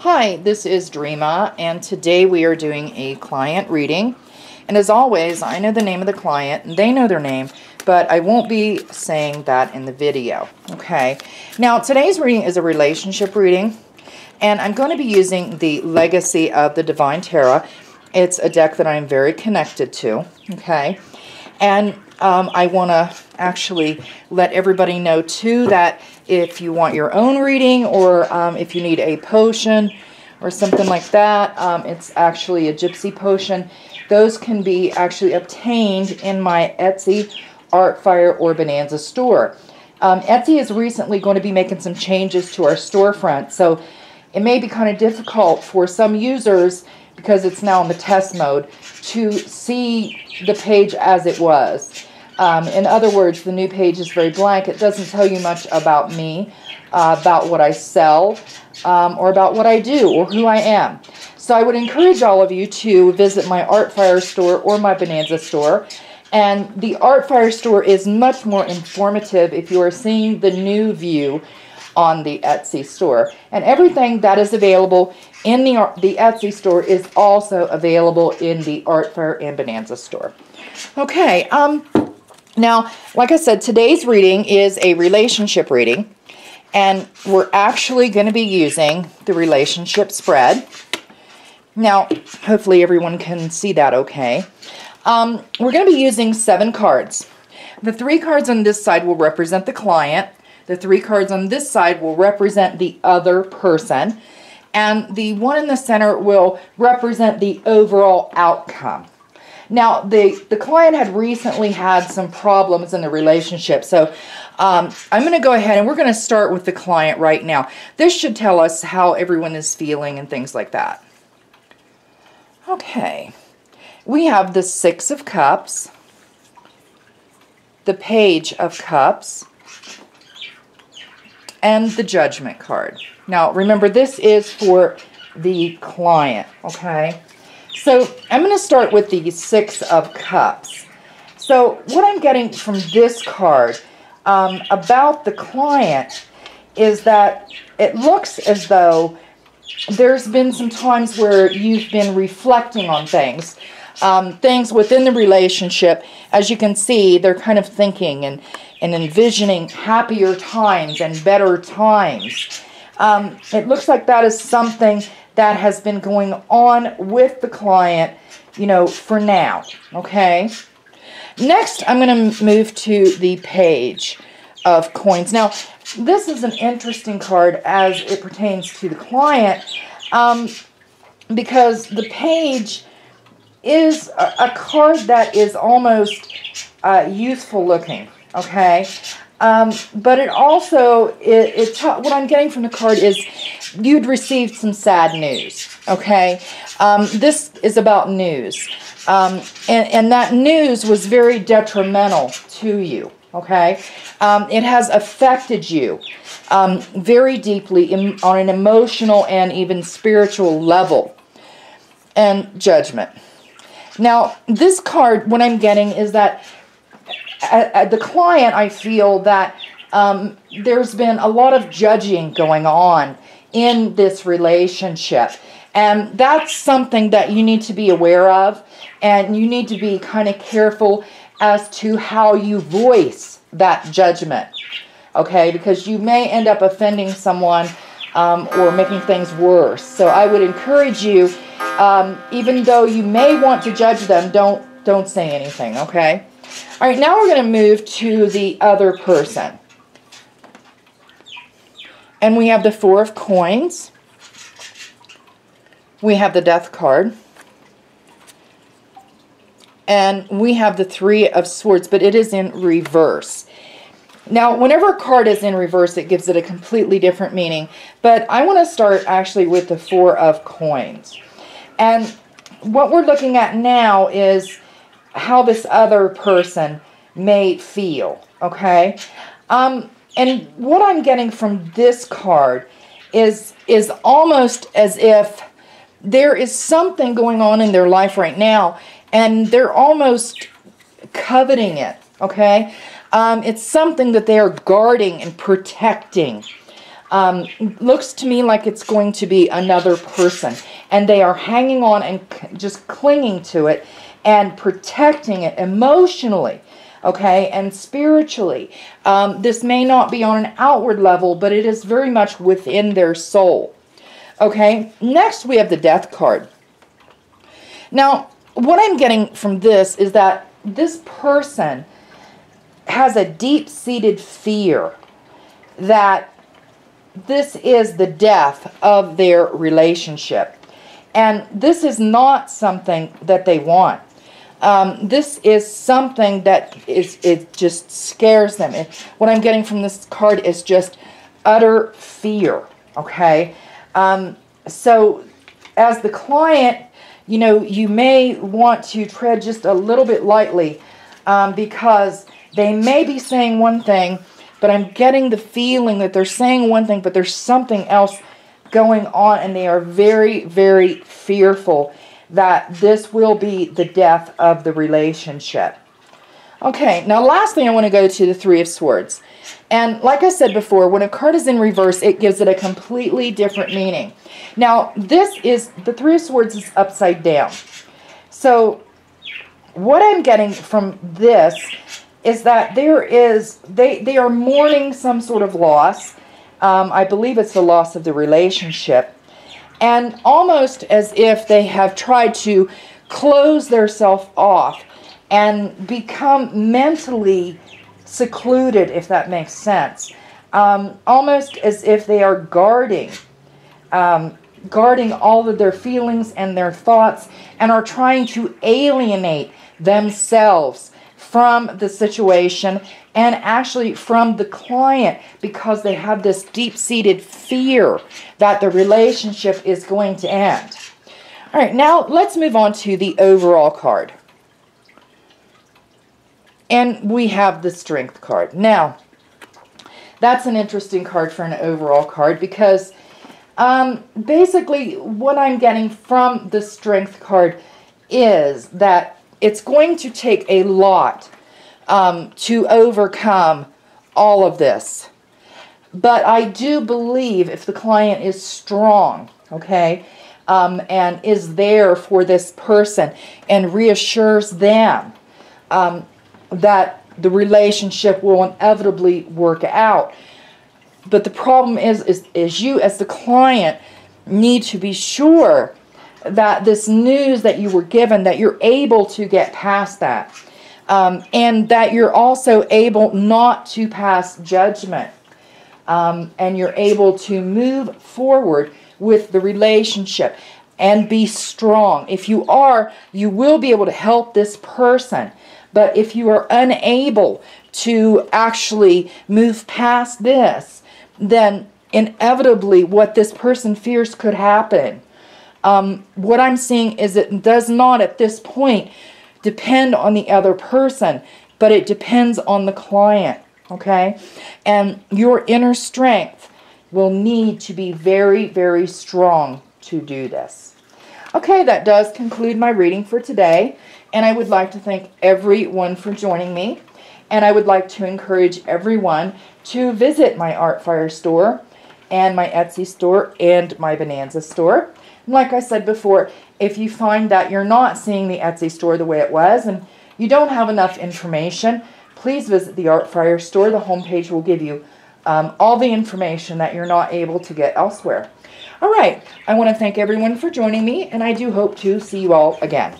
Hi, this is Dreama, and today we are doing a client reading. And as always, I know the name of the client, and they know their name, but I won't be saying that in the video, okay? Now, today's reading is a relationship reading, and I'm going to be using the Legacy of the Divine Tarot. It's a deck that I'm very connected to, okay? And I want to actually let everybody know, too, that if you want your own reading or if you need a potion or something like that, it's actually a gypsy potion. Those can be actually obtained in my Etsy, Artfire, or Bonanza store. Etsy is recently going to be making some changes to our storefront, so it may be kind of difficult for some users, because it's now in the test mode, to see the page as it was. In other words, the new page is very blank. It doesn't tell you much about me, about what I sell, or about what I do, or who I am. So I would encourage all of you to visit my Artfire store or my Bonanza store. And the Artfire store is much more informative if you are seeing the new view on the Etsy store. And everything that is available in the Etsy store is also available in the Artfire and Bonanza store. Okay, now, like I said, today's reading is a relationship reading, and we're actually going to be using the relationship spread. Now, hopefully everyone can see that okay. We're going to be using 7 cards. The 3 cards on this side will represent the client. The 3 cards on this side will represent the other person. And the one in the center will represent the overall outcome. Now, the client had recently had some problems in the relationship, so I'm going to go ahead and we're going to start with the client right now. This should tell us how everyone is feeling and things like that. Okay, we have the 6 of Cups, the Page of Cups, and the Judgment card. Now, remember, this is for the client, okay? So I'm going to start with the 6 of Cups. So what I'm getting from this card about the client is that it looks as though there's been some times where you've been reflecting on things. Things within the relationship. As you can see, they're kind of thinking and envisioning happier times and better times. It looks like that is something that has been going on with the client, you know, for now, okay? Next, I'm going to move to the Page of Coins. Now, this is an interesting card as it pertains to the client, because the Page is a card that is almost youthful looking, okay? But it also, what I'm getting from the card is you'd received some sad news, okay? This is about news. And that news was very detrimental to you, okay? It has affected you very deeply on an emotional and even spiritual level. And Judgment. Now, this card, what I'm getting is that the client, I feel that there's been a lot of judging going on in this relationship. And that's something that you need to be aware of. And you need to be kind of careful as to how you voice that judgment. Okay? Because you may end up offending someone or making things worse. So I would encourage you, even though you may want to judge them, don't say anything. Okay? All right, now we're going to move to the other person. And we have the 4 of Coins. We have the Death card. And we have the 3 of Swords, but it is in reverse. Now, whenever a card is in reverse, it gives it a completely different meaning. But I want to start actually with the 4 of Coins. And what we're looking at now is how this other person may feel, okay? And what I'm getting from this card is almost as if there is something going on in their life right now, and they're almost coveting it, okay? It's something that they are guarding and protecting. Looks to me like it's going to be another person. And they are hanging on and just clinging to it and protecting it emotionally, okay, and spiritually. This may not be on an outward level, but it is very much within their soul. Okay, next we have the Death card. Now, what I'm getting from this is that this person has a deep-seated fear that this is the death of their relationship. And this is not something that they want. This is something that it just scares them. What I'm getting from this card is just utter fear, okay? So as the client, you know, you may want to tread just a little bit lightly because they may be saying one thing, but I'm getting the feeling that they're saying one thing, but there's something else going on, and they are very, very fearful that this will be the death of the relationship. Okay, now last thing I want to go to the Three of Swords. And like I said before, when a card is in reverse, it gives it a completely different meaning. Now, this is, the Three of Swords is upside down. So, what I'm getting from this is that there is, they are mourning some sort of loss. I believe it's the loss of the relationship. And almost as if they have tried to close themselves off and become mentally secluded, if that makes sense. Almost as if they are guarding all of their feelings and their thoughts, and are trying to alienate themselves from the situation and actually from the client, because they have this deep-seated fear that the relationship is going to end. All right, now let's move on to the overall card. And we have the Strength card. Now, that's an interesting card for an overall card because basically what I'm getting from the Strength card is that it's going to take a lot to overcome all of this. But I do believe if the client is strong, okay, and is there for this person and reassures them that the relationship will inevitably work out. But the problem is you as the client need to be sure that this news that you were given, that you're able to get past that. And that you're also able not to pass judgment. And you're able to move forward with the relationship and be strong. If you are, you will be able to help this person. But if you are unable to actually move past this, then inevitably what this person fears could happen. What I'm seeing is it does not at this point depend on the other person, but it depends on the client, okay? And your inner strength will need to be very, very strong to do this. Okay, that does conclude my reading for today, and I would like to thank everyone for joining me, and I would like to encourage everyone to visit my Artfire store and my Etsy store and my Bonanza store. Like I said before, if you find that you're not seeing the Etsy store the way it was and you don't have enough information, please visit the Artfire store. The homepage will give you all the information that you're not able to get elsewhere. All right, I want to thank everyone for joining me, and I do hope to see you all again.